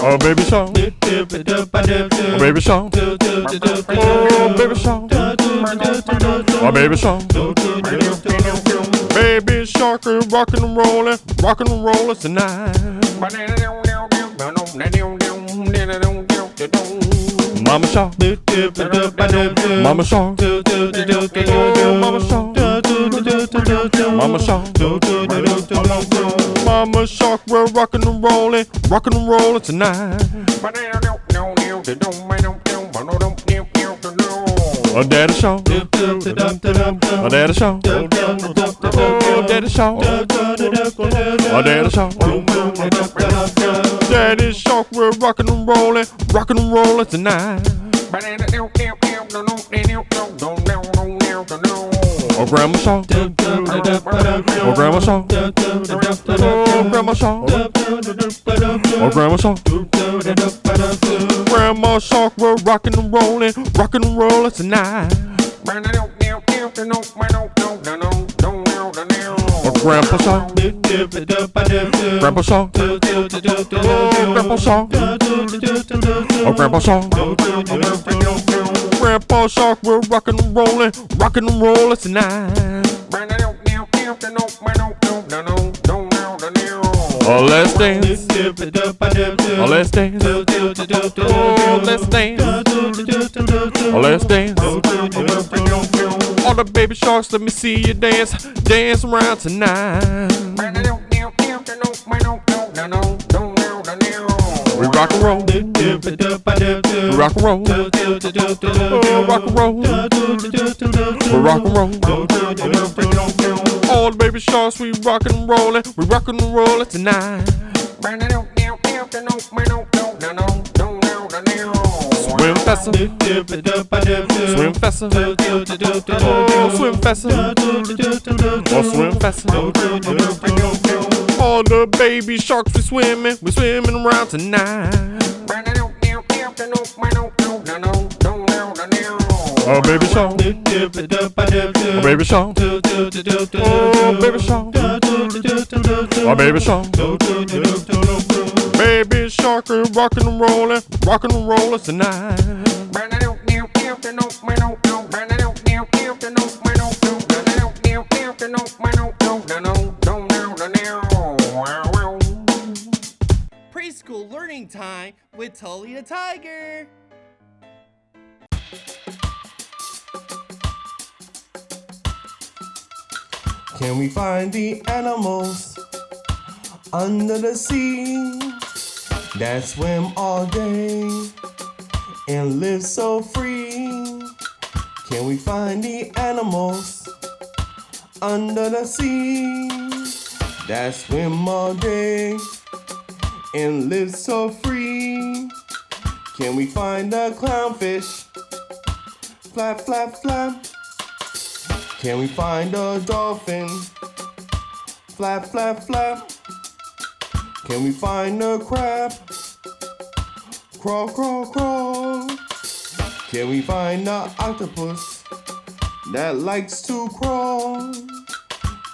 Oh, baby shark. Oh, baby shark. Oh, baby shark. Oh, baby shark. Baby shark is rockin' and rollin' tonight. Mama shark. Mama shark. Mama shark. Mama shark. Mama shark, we're rockin' and rollin' tonight. Oh, daddy shark. Oh, daddy shark. Oh, daddy shark. Oh, daddy shark. Daddy shark, we're rockin' and rollin' tonight. Oh, grandma shark. Oh, grandma shark. Oh, grandma shark. Oh, grandma shark. Grandma shark, we're rockin' and rollin' tonight. Oh, grandpa shark. Grandpa shark. Oh, grandpa shark. Oh, grandpa shark. Grandpa shark, we're rockin' and rollin' tonight. Oh, let's dance. Oh, let's dance. Oh, let's dance. Oh, let's dance. All the baby sharks, let me see you dance around tonight. We rock and roll. We rock and roll. Oh, rock and roll. We rock and roll. All the baby sharks, we rockin' and rollin' tonight. Swim faster. Swim faster. Oh, swim faster. Oh, swim faster. All the baby sharks, we swimming around tonight. Oh, baby shark. Oh, baby shark. Oh, baby shark. Oh, baby shark. Baby shark is rockin' and rollin' tonight. Preschool learning time with Tolly Tiger. Can we find the animals under the sea that swim all day and live so free? Can we find the animals under the sea that swim all day and live so free? Can we find the clownfish? Flap, flap, flap. Can we find a dolphin? Flap, flap, flap. Can we find a crab? Crawl, crawl, crawl. Can we find a octopus that likes to crawl?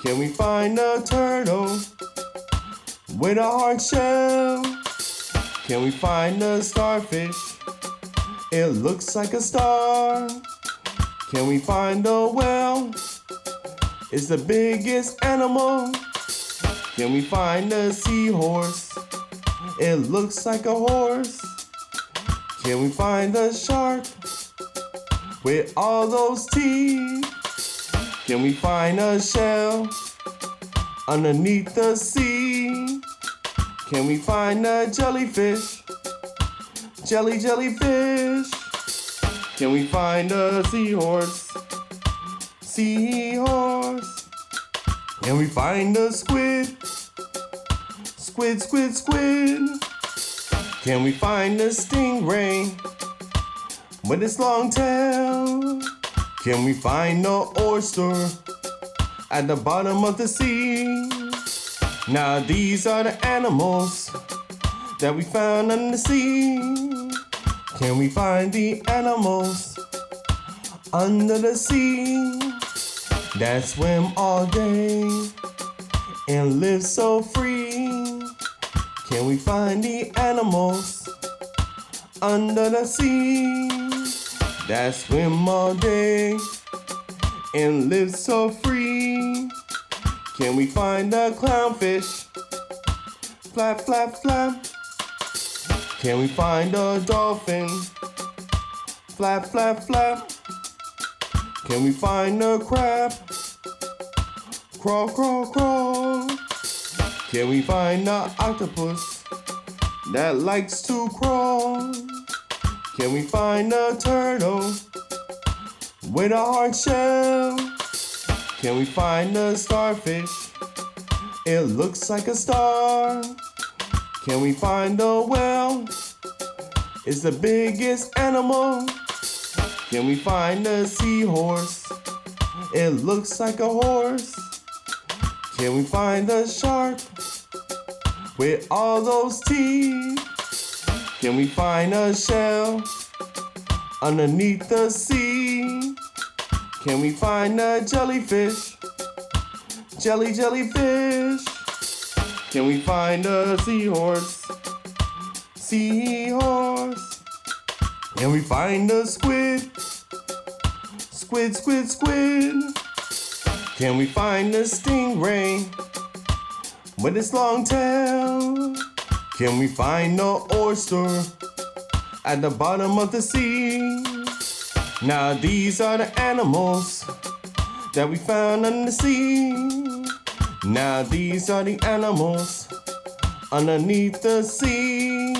Can we find a turtle with a hard shell? Can we find a starfish? It looks like a star. Can we find a whale? It's the biggest animal. Can we find a seahorse? It looks like a horse. Can we find a shark with all those teeth? Can we find a shell underneath the sea? Can we find a jellyfish? Jellyfish. Can we find a seahorse? Seahorse. Can we find a squid? Squid. Can we find a stingray with its long tail? Can we find an oyster at the bottom of the sea? Now these are the animals that we found in the sea. Can we find the animals under the sea that swim all day and live so free? Can we find the animals under the sea that swim all day and live so free? Can we find the clownfish? Flap, flap, flap. Can we find a dolphin? Flap, flap, flap. Can we find a crab? Crawl, crawl, crawl. Can we find the octopus that likes to crawl? Can we find a turtle with a hard shell? Can we find a starfish? It looks like a star. Can we find a whale? It's the biggest animal. Can we find a seahorse? It looks like a horse. Can we find a shark with all those teeth? Can we find a shell underneath the sea? Can we find a jellyfish? Jellyfish. Can we find a seahorse? Seahorse. Can we find a squid? Squid. Can we find a stingray with its long tail? Can we find an oyster at the bottom of the sea? Now these are the animals that we found in the sea. Now these are the animals underneath the sea.